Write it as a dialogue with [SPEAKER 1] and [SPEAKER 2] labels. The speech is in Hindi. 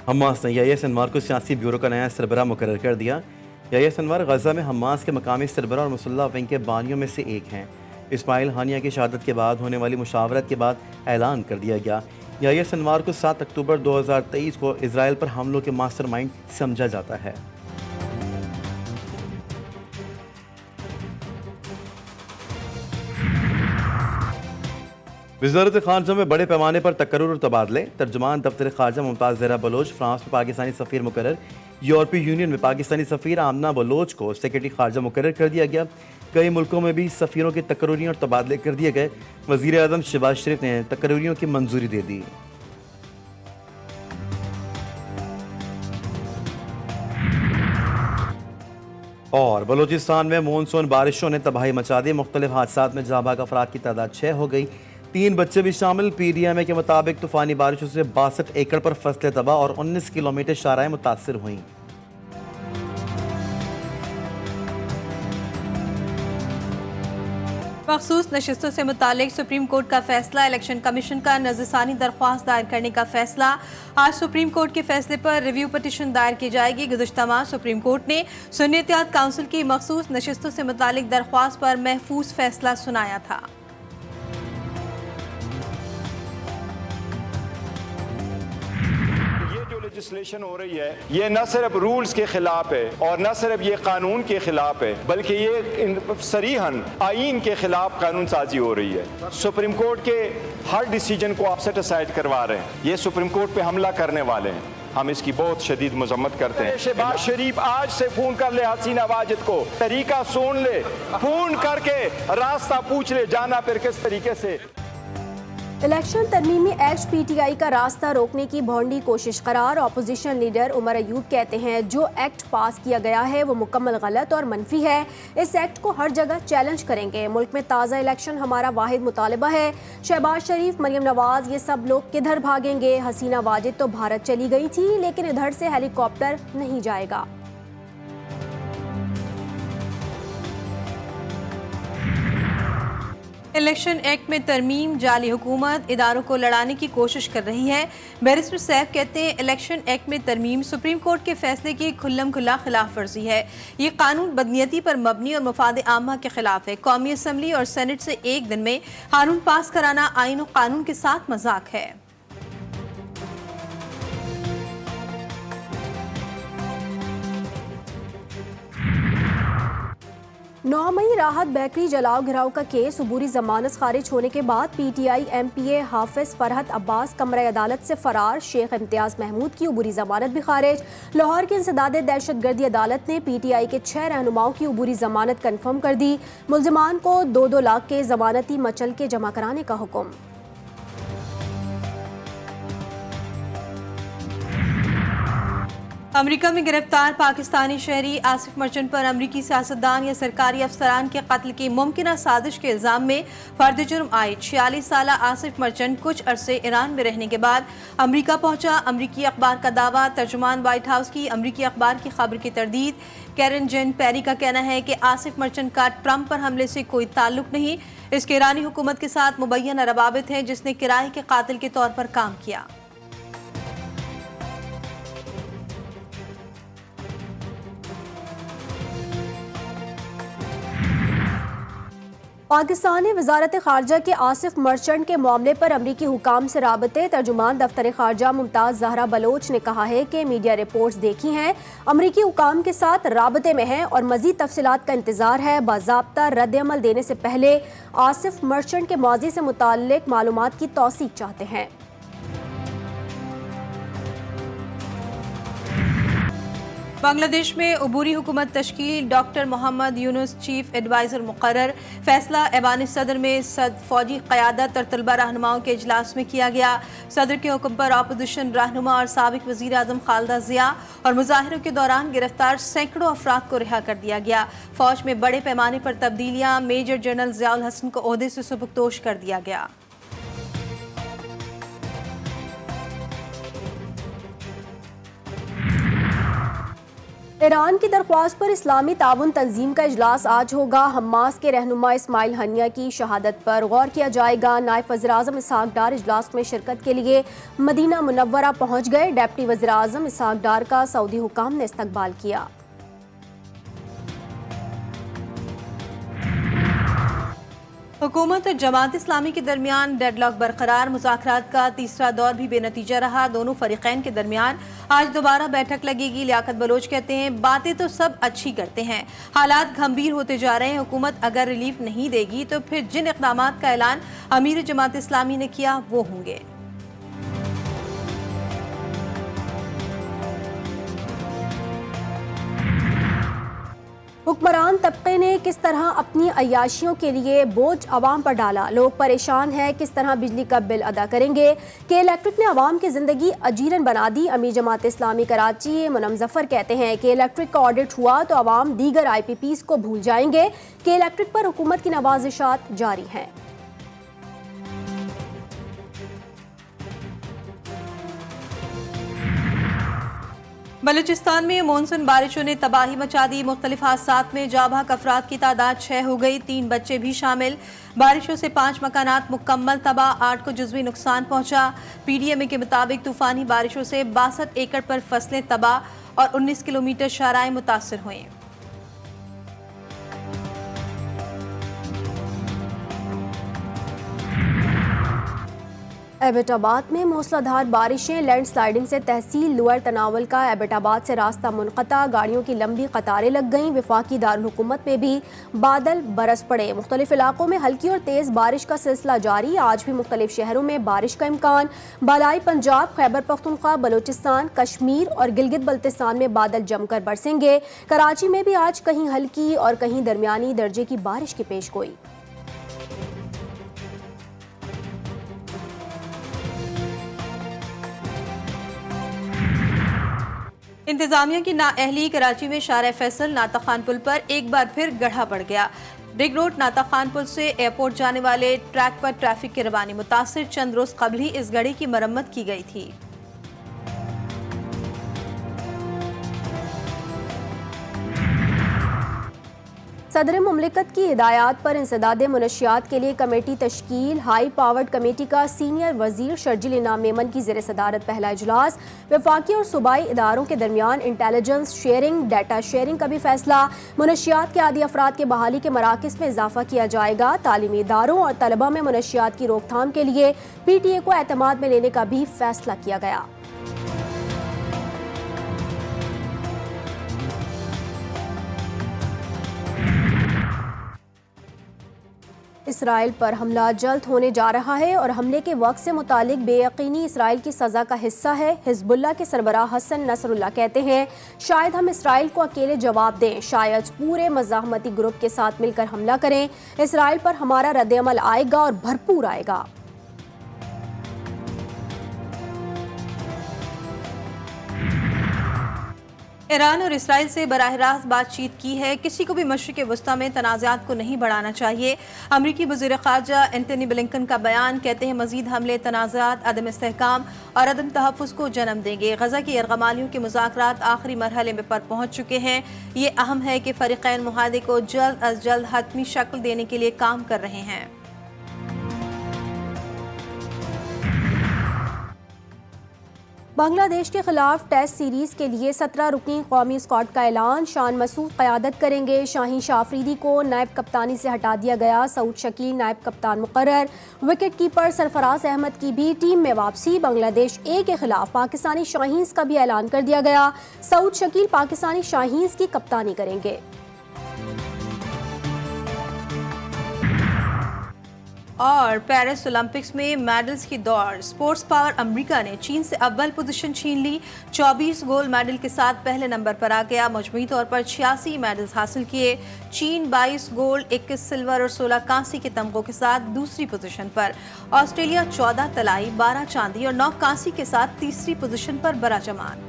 [SPEAKER 1] हमास ने याह्या सिनवार को सियासी ब्यूरो का नया सरबराह मुकर्रर कर दिया। याह्या सिनवार गजा में हमास के मकामी सरबराह और मुसल्लह विंग के बानियों में से एक हैं। इस्माइल हानिया की शहादत के बाद होने वाली मुशावरत के बाद ऐलान कर दिया गया। याह्या सिनवार को 7 अक्टूबर 2023 को इसराइल पर हमलों के मास्टरमाइंड समझा जाता है। वज़ारत ख़ारजा में बड़े पैमाने पर तकर्रुर और तबादले। तर्जुमान दफ्तर ख़ारजा मुमताज़ ज़हरा बलोच फ्रांस में पाकिस्तानी सफ़ीर मुकर्रर। यूरोपीय यूनियन में पाकिस्तानी सफ़ीर आमना बलोच को सेक्रेटरी ख़ारजा मुकर्रर कर दिया गया। कई मुल्कों में भी सफ़ीरों के तकर्रुरियों और तबादले कर दिए गए। वज़ीर आज़म शहबाज शरीफ ने तकर्रुरियों की मंजूरी दे दी। और बलूचिस्तान में मानसून बारिशों ने तबाही मचा दी। मुख्तलिफ हादसात में जाँ भाग अफराद की तादाद 6 हो गई, 3 बच्चे भी शामिल। PDMA के मुताबिक तूफानी बारिशों से 62 एकड़ पर फसलें तबाह और 19 किलोमीटर शाहराहें मुतासर हुई।
[SPEAKER 2] मखसूस नशिस्तों से मुतालिक सुप्रीम कोर्ट का फैसला। इलेक्शन कमीशन का नज़रसानी दरख्वास्त दायर करने का फैसला। आज सुप्रीम कोर्ट के फैसले पर रिव्यू पटिशन दायर की जाएगी। गुज़श्ता माह सुप्रीम कोर्ट ने सुन्नी इत्तेहाद काउंसिल की मखसूस नशिस्तों से मुतालिक दरख्वास्त पर महफूज फैसला सुनाया था।
[SPEAKER 3] लेजिस्लेशन हो रही है, ये न सिर्फ रूल्स के खिलाफ है और न सिर्फ ये कानून के खिलाफ है, बल्कि ये सरीहन आईन के खिलाफ कानून साजी हो रही है। सुप्रीम कोर्ट के हर डिसीजन को आप सेट असाइड करवा रहे हैं। ये सुप्रीम कोर्ट पे हमला करने वाले हैं। हम इसकी बहुत शदीद मजम्मत करते हैं। शहबाज शरीफ आज से फोन कर ले हसीना वाजिद को, तरीका सुन ले, फोन करके रास्ता पूछ ले, जाना फिर किस तरीके से।
[SPEAKER 4] इलेक्शन तरमीमी एक्ट PTI का रास्ता रोकने की भौंडी कोशिश करार। अपोजिशन लीडर उमर अयूब कहते हैं जो एक्ट पास किया गया है वो मुकम्मल गलत और मनफी है। इस एक्ट को हर जगह चैलेंज करेंगे। मुल्क में ताज़ा इलेक्शन हमारा वाहिद मुतालबा है। शहबाज शरीफ, मरियम नवाज, ये सब लोग किधर भागेंगे? हसीना वाजिद तो भारत चली गई थी, लेकिन इधर से हेलीकॉप्टर नहीं जाएगा।
[SPEAKER 2] इलेक्शन एक्ट में तरमीम जाली हुकूमत इदारों को लड़ाने की कोशिश कर रही है। बैरिस्टर सैफ कहते हैं इलेक्शन एक्ट में तरमीम सुप्रीम कोर्ट के फैसले की खुल्लम खुल्ला खिलाफ वर्जी है। ये कानून बदनीयती पर मबनी और मफाद आमा के खिलाफ है। कौमी असम्बली और सेनेट से एक दिन में कानून पास कराना आइन और कानून के साथ मजाक है।
[SPEAKER 4] 9 मई राहत बेकरी जलाओ घिराव का केस अबूरी जमानत खारिज होने के बाद PTI MPA हाफिज फरहत अब्बास कमरा अदालत से फरार। शेख इम्तियाज महमूद की अबूरी जमानत भी खारिज। लाहौर की इंसदाद दहशतगर्दी अदालत ने PTI के 6 रहनुमाओं की अबूरी जमानत कन्फर्म कर दी। मुलजिमान को 2-2 लाख के जमानती मचल के जमा कराने का हुक्म।
[SPEAKER 2] अमेरिका में गिरफ्तार पाकिस्तानी शहरी आसिफ मर्चेंट पर अमेरिकी सियासतदान या सरकारी अफसरान के कत्ल की मुमकिना साजिश के इल्जाम में फर्द जुर्म आयद 46 साला आसिफ मर्चेंट कुछ अरसे ईरान में रहने के बाद अमेरिका पहुंचा। अमेरिकी अखबार का दावा, तर्जुमान व्हाइट हाउस की अमेरिकी अखबार की खबर की तरदीद। कैरन जेन पेरी का कहना है कि आसिफ मर्चेंट का ट्रंप पर हमले से कोई ताल्लुक नहीं। इसके ईरानी हुकूमत के साथ मुबैना रवाबित है जिसने किराए के कातिल के तौर पर काम किया।
[SPEAKER 4] पाकिस्तानी वजारत खारजा के आसिफ मर्चेंट के मामले पर अमरीकी हुकाम से राबते। तर्जुमान दफ्तर खारजा मुमताज़ ज़हरा बलोच ने कहा है कि मीडिया रिपोर्ट्स देखी हैं, अमरीकी हुकाम के साथ राबते में हैं और मज़ीद तफसीलात का इंतज़ार है। बाज़ाब्ता रद्द-ए-अमल देने से पहले आसिफ मर्चेंट के माजी से मुताल्लिक मालूमात की तौसीक चाहते हैं।
[SPEAKER 2] बांग्लादेश में अबूरी हुकूमत तश्कील, doctor Mohammad Yunus chief adviser मुकर्रर। फैसला ऐवान सदर में फौजी क़यादत और तलबा रहनुमाओं के इजलास में किया गया। सदर के हुक्म पर अपोजिशन रहनुमा और साबिक वज़ीर आज़म खालिदा ज़िया और मुजाहिरों के दौरान गिरफ्तार सैकड़ों अफराद को रिहा कर दिया गया। फौज में बड़े पैमाने पर तब्दीलियाँ, मेजर जनरल ज़ियाउल हसन को ओहदे से सुबकदोश कर दिया गया।
[SPEAKER 4] ईरान की दरख्वास्त पर इस्लामी ताउन तंजीम का इजलास आज होगा। हमास के रहनुमा इस्माइल हनिया की शहादत पर गौर किया जाएगा। नायब वज़ीर-ए-आज़म इसहाक डार इजलास में शिरकत के लिए मदीना मुनव्वरा पहुंच गए। डिप्टी वज़ीर-ए-आज़म इसहाक डार का सऊदी हुकाम ने इस्तकबाल किया।
[SPEAKER 2] हुकूमत और जमात इस्लामी के दरमियान डेडलॉक बरकरार। मुज़ाकरात का तीसरा दौर भी बेनतीजा रहा। दोनों फरीकैन के दरमियान आज दोबारा बैठक लगेगी। लियाकत बलोच कहते हैं बातें तो सब अच्छी करते हैं, हालात गंभीर होते जा रहे हैं। हुकूमत अगर रिलीफ नहीं देगी तो फिर जिन इक़दामात का ऐलान अमीर जमात इस्लामी ने किया वो होंगे।
[SPEAKER 4] हुक्मरान तबके ने किस तरह अपनी अय्याशियों के लिए बोझ अवाम पर डाला। लोग परेशान हैं, किस तरह बिजली का बिल अदा करेंगे। के इलेक्ट्रिक ने अवाम की जिंदगी अजीरन बना दी। अमीर जमात इस्लामी कराची मुनम जफर कहते हैं कि इलेक्ट्रिक का ऑडिट हुआ तो अवाम दीगर IPPs को भूल जाएंगे। के इलेक्ट्रिक पर हुकूमत की नवाजिशात जारी हैं।
[SPEAKER 2] बलूचिस्तान में मानसून बारिशों ने तबाही मचा दी। मुख्तलिफ हादसात में जाबाक अफराद की तादाद 6 हो गई, 3 बच्चे भी शामिल। बारिशों से 5 मकानात मुकम्मल तबाह, 8 को जुज़वी नुकसान पहुंचा। PDMA के मुताबिक तूफानी बारिशों से 62 एकड़ पर फसलें तबाह और 19 किलोमीटर शाहराएं मुतासर हुई।
[SPEAKER 4] एबटाबाद में मूसलाधार बारिशें, लैंडस्लाइडिंग से तहसील लोअर तनावल का एबटाबाद से रास्ता मुनक़ता। गाड़ियों की लंबी कतारें लग गईं। वफाकी दारुल हुकूमत में भी बादल बरस पड़े। मुख्तलिफ इलाकों में हल्की और तेज़ बारिश का सिलसिला जारी। आज भी मुख्तलिफ शहरों में बारिश का इम्कान। बालाई पंजाब, खैबर पख्तूनख्वा, बलूचिस्तान, कश्मीर और गिलगित बल्तिस्तान में बादल जमकर बरसेंगे। कराची में भी आज कहीं हल्की और कहीं दरमियानी दर्जे की बारिश की पेशगोई।
[SPEAKER 2] इंतजामिया की नाअहली। कराची में शारा फैसल नाता खान पुल पर एक बार फिर गड्ढा पड़ गया। रिग रोड नाता खान पुल से एयरपोर्ट जाने वाले ट्रैक पर ट्रैफिक की रवानी मुतासिर। चंद रोज कबल ही इस गड्ढे की मरम्मत की गई थी।
[SPEAKER 4] सदर मुमलिकत की हिदायत पर इंसदाद मुनशियात के लिए कमेटी तश्कील। हाई पावर्ड कमेटी का सीनियर वजीर शर्जिल इनाम मेमन की ज़ेर सदारत पहला इजलास। वफाकी और सूबाई इदारों के दरमियान इंटेलिजेंस शेयरिंग, डाटा शेयरिंग का भी फैसला। मुनशियात के आदी अफराद के बहाली के मराकज़ में इजाफा किया जाएगा। तालीमी इदारों और तलबा में मुनशियात की रोकथाम के लिए PTA को एतमाद में लेने का भी फैसला किया गया। इसराइल पर हमला जल्द होने जा रहा है और हमले के वक्त से मुतालिक बेयकीनी इसराइल की सज़ा का हिस्सा है। हिजबुल्लाह के सरबराह हसन नसरुल्लाह कहते हैं शायद हम इसराइल को अकेले जवाब दें, शायद पूरे मज़ाहमती ग्रुप के साथ मिलकर हमला करें। इसराइल पर हमारा रद्द-ए-अमल आएगा और भरपूर आएगा।
[SPEAKER 2] ईरान और इसराइल से बराह रास्त बातचीत की है। किसी को भी मशरिक़ वस्ता में तनाज़ात को नहीं बढ़ाना चाहिए। अमरीकी वज़ीर ख़ारजा एंटनी ब्लिंकन का बयान, कहते हैं मज़ीद हमले तनाज़ात, अदम इस्तेहकाम और अदम तहफ़्फ़ुज़ को जन्म देंगे। गज़ा की यरग़मालियों के मुज़ाकरात आखिरी मरहले में पर पहुँच चुके हैं। ये अहम है कि फ़रीक़ैन मुआहदे को जल्द अज जल्द हतमी शक्ल देने के लिए काम कर रहे हैं।
[SPEAKER 4] बांग्लादेश के खिलाफ टेस्ट सीरीज के लिए 17 रुकनी कौमी स्क्वाड का ऐलान। शान मसूद क़यादत करेंगे। शाहीन शाह अफरीदी को नायब कप्तानी से हटा दिया गया। सऊद शकील नायब कप्तान मुकर्रर। विकेट कीपर सरफराज अहमद की भी टीम में वापसी। बांग्लादेश ए के खिलाफ पाकिस्तानी शाहीन्स का भी ऐलान कर दिया गया। सऊद शकील पाकिस्तानी शाहीन्स की कप्तानी करेंगे।
[SPEAKER 2] और पेरिस ओलंपिक्स में मेडल्स की दौड़। स्पोर्ट्स पावर अमेरिका ने चीन से अव्वल पोजीशन छीन ली। 24 गोल्ड मेडल के साथ पहले नंबर पर आ गया। मजमूई तौर पर 86 मेडल्स हासिल किए। चीन 22 गोल्ड, 21 सिल्वर और 16 कांसी के तमगों के साथ दूसरी पोजीशन पर। ऑस्ट्रेलिया 14 तलाई, 12 चांदी और 9 कांसी के साथ तीसरी पोजीशन पर बराजमान।